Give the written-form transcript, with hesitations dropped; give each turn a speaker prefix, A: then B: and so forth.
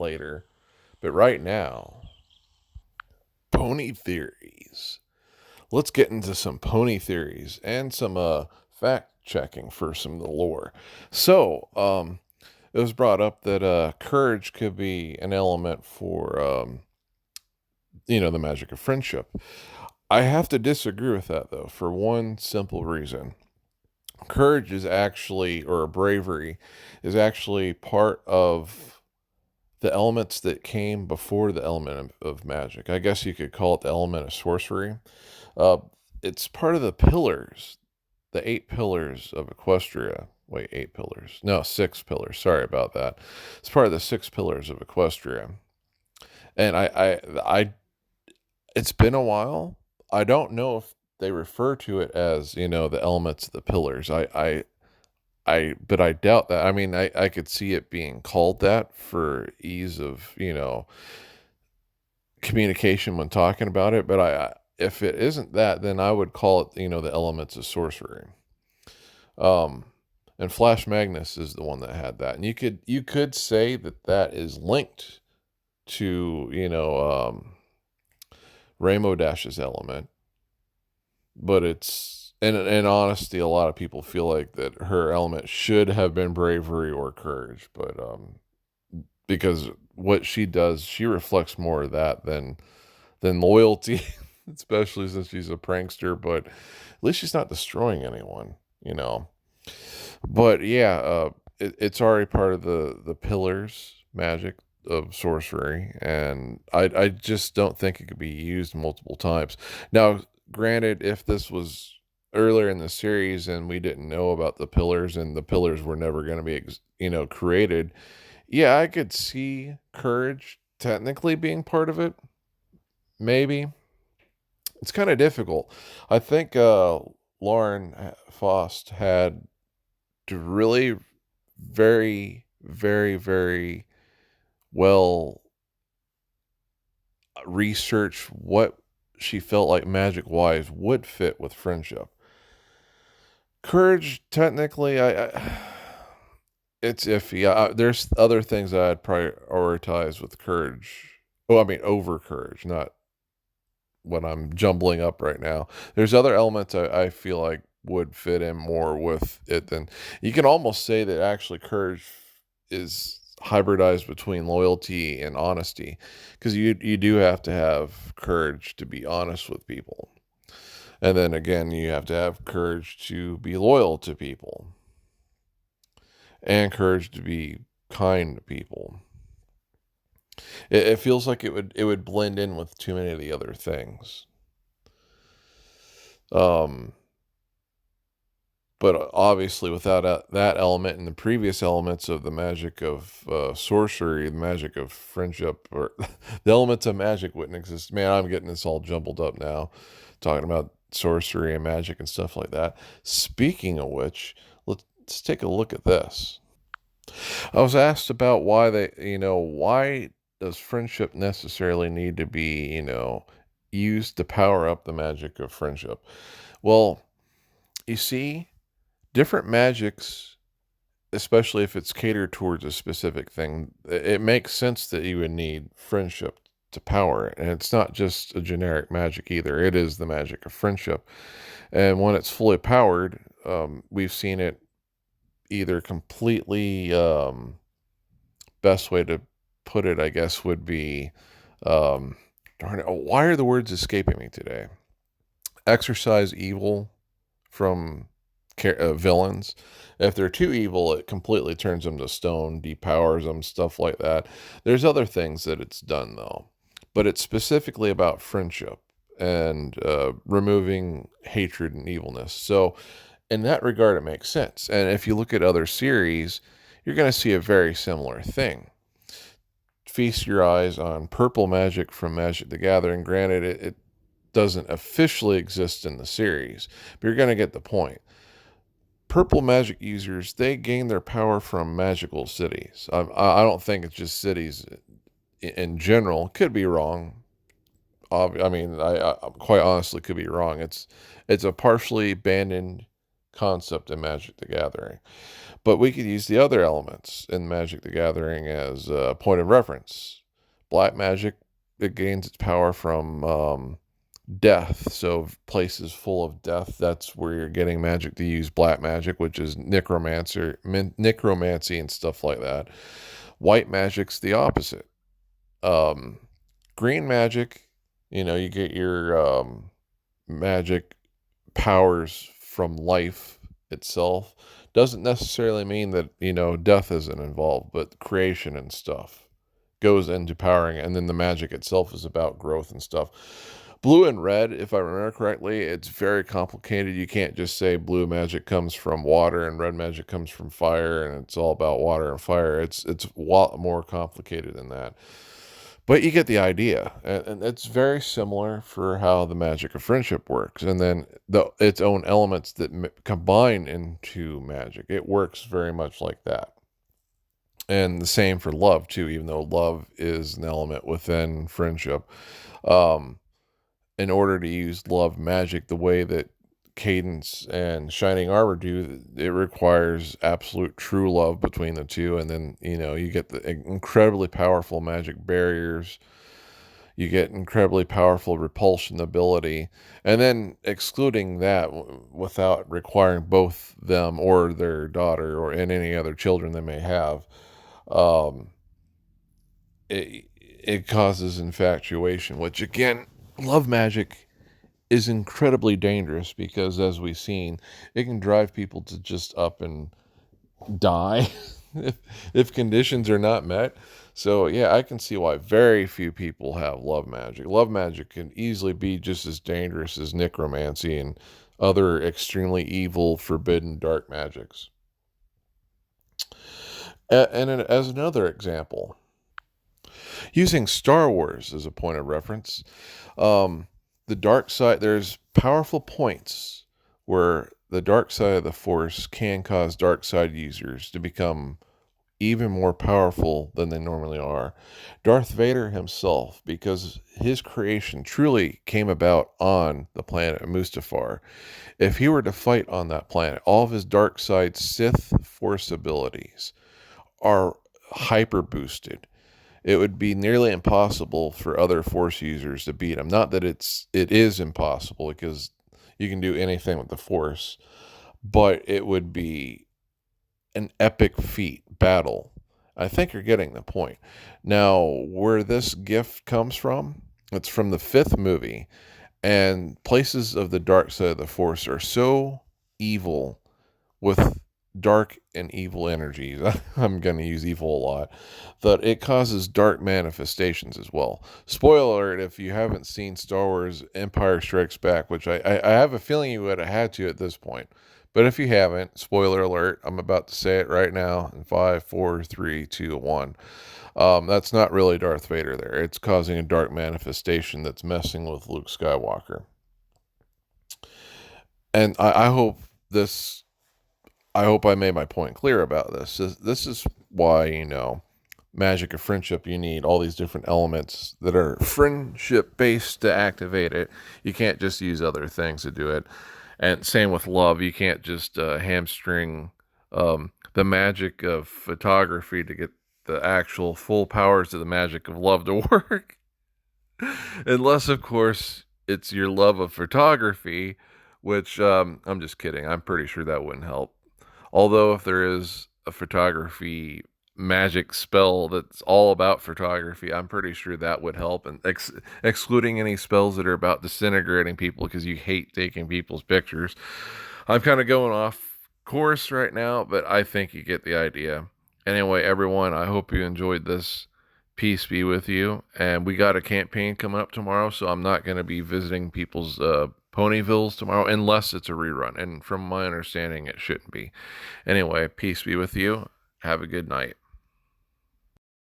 A: later. But right now, pony theories. Let's get into some pony theories and some fact checking for some of the lore. So, it was brought up that courage could be an element for the magic of friendship. I have to disagree with that though, for one simple reason. Courage is actually, or bravery, is actually part of the elements that came before the element of magic. I guess you could call it the element of sorcery. Uh, it's part of the pillars, the 8 pillars of Equestria. Wait, 8 pillars? No, 6 pillars. Sorry about that. It's part of the 6 pillars of Equestria. And it's been a while. I don't know if they refer to it as the elements of the pillars. But I doubt that. I mean, I could see it being called that for ease of communication when talking about it. But if it isn't that, then I would call it the elements of sorcery. Um, and Flash Magnus is the one that had that, and you could say that that is linked to Rainbow Dash's element, but it's in honesty, a lot of people feel like that her element should have been bravery or courage, but because what she does, she reflects more of that than loyalty, especially since she's a prankster. But at least she's not destroying anyone, you know. But yeah, it's already part of the pillars magic of sorcery, and I just don't think it could be used multiple times. Now, granted, if this was earlier in the series and we didn't know about the pillars and the pillars were never going to be created, yeah, I could see courage technically being part of it. Maybe it's kind of difficult. I think Lauren Faust had to really very, very, very well research what she felt like magic wise would fit with friendship. Courage, technically, it's iffy. There's other things that I'd prioritize with courage. Oh, I mean, over courage, not what I'm jumbling up right now. There's other elements I feel like would fit in more with it than you can almost say that actually courage is hybridized between loyalty and honesty, because you do have to have courage to be honest with people, and then again you have to have courage to be loyal to people and courage to be kind to people. It feels like it would blend in with too many of the other things. Um, but obviously, without that element and the previous elements of the magic of sorcery, the magic of friendship, or the elements of magic wouldn't exist. Man, I'm getting this all jumbled up now, talking about sorcery and magic and stuff like that. Speaking of which, let's take a look at this. I was asked about why does friendship necessarily need to be, used to power up the magic of friendship? Well, you see, different magics, especially if it's catered towards a specific thing, it makes sense that you would need friendship to power it. And it's not just a generic magic either. It is the magic of friendship. And when it's fully powered, we've seen it either completely, best way to put it, I guess, would be, darn it, why are the words escaping me today? Exorcise evil from villains. If they're too evil, it completely turns them to stone, depowers them, stuff like that. There's other things that it's done though, but it's specifically about friendship and removing hatred and evilness. So, in that regard, it makes sense. And if you look at other series, you're going to see a very similar thing. Feast your eyes on purple magic from Magic the Gathering. Granted, it doesn't officially exist in the series, but you're going to get the point. Purple magic users, they gain their power from magical cities. I don't think it's just cities in general. Could be wrong. I mean, I quite honestly could be wrong. It's a partially abandoned concept in Magic the Gathering. But we could use the other elements in Magic the Gathering as a point of reference. Black magic, it gains its power from death. So places full of death, that's where you're getting magic to use black magic, which is necromancy and stuff like that. White magic's the opposite. Um, Green magic, you get your magic powers from life itself. Doesn't necessarily mean that, death isn't involved, but creation and stuff goes into powering it, and then the magic itself is about growth and stuff. Blue and red, if I remember correctly, it's very complicated. You can't just say blue magic comes from water and red magic comes from fire, and it's all about water and fire. It's a lot more complicated than that. But you get the idea, and it's very similar for how the magic of friendship works, and then its own elements that combine into magic. It works very much like that. And the same for love too, even though love is an element within friendship. Um, in order to use love magic the way that Cadence and Shining Arbor do, it requires absolute true love between the two. And then, you get the incredibly powerful magic barriers. You get incredibly powerful repulsion ability. And then excluding that without requiring both them or their daughter or any other children they may have, um, it causes infatuation, which again, love magic is incredibly dangerous because, as we've seen, it can drive people to just up and die if, if conditions are not met. So, yeah, I can see why very few people have love magic. Love magic can easily be just as dangerous as necromancy and other extremely evil, forbidden, dark magics. And as another example, using Star Wars as a point of reference, the dark side, there's powerful points where the dark side of the Force can cause dark side users to become even more powerful than they normally are. Darth Vader himself, because his creation truly came about on the planet Mustafar, if he were to fight on that planet, all of his dark side Sith Force abilities are hyper boosted. It would be nearly impossible for other Force users to beat him. Not that it is impossible, because you can do anything with the Force, but it would be an epic feat battle. I think you're getting the point. Now, where this gift comes from, it's from the fifth movie, and places of the dark side of the Force are so evil with dark and evil energies. I'm going to use evil a lot, that it causes dark manifestations as well. Spoiler alert, if you haven't seen Star Wars Empire Strikes Back, which I have a feeling you would have had to at this point. But if you haven't, spoiler alert, I'm about to say it right now in 5, 4, 3, 2, 1. That's not really Darth Vader there. It's causing a dark manifestation that's messing with Luke Skywalker. And I hope I made my point clear about this. This is why, magic of friendship, you need all these different elements that are friendship based to activate it. You can't just use other things to do it. And same with love. You can't just hamstring the magic of photography to get the actual full powers of the magic of love to work. Unless, of course, it's your love of photography, which I'm just kidding. I'm pretty sure that wouldn't help. Although if there is a photography magic spell that's all about photography, I'm pretty sure that would help. And excluding any spells that are about disintegrating people because you hate taking people's pictures. I'm kind of going off course right now, but I think you get the idea. Anyway, everyone, I hope you enjoyed this. Peace be with you. And we got a campaign coming up tomorrow, so I'm not going to be visiting people's Ponyvilles tomorrow unless it's a rerun. And from my understanding, it shouldn't be. Anyway, peace be with you. Have a good night.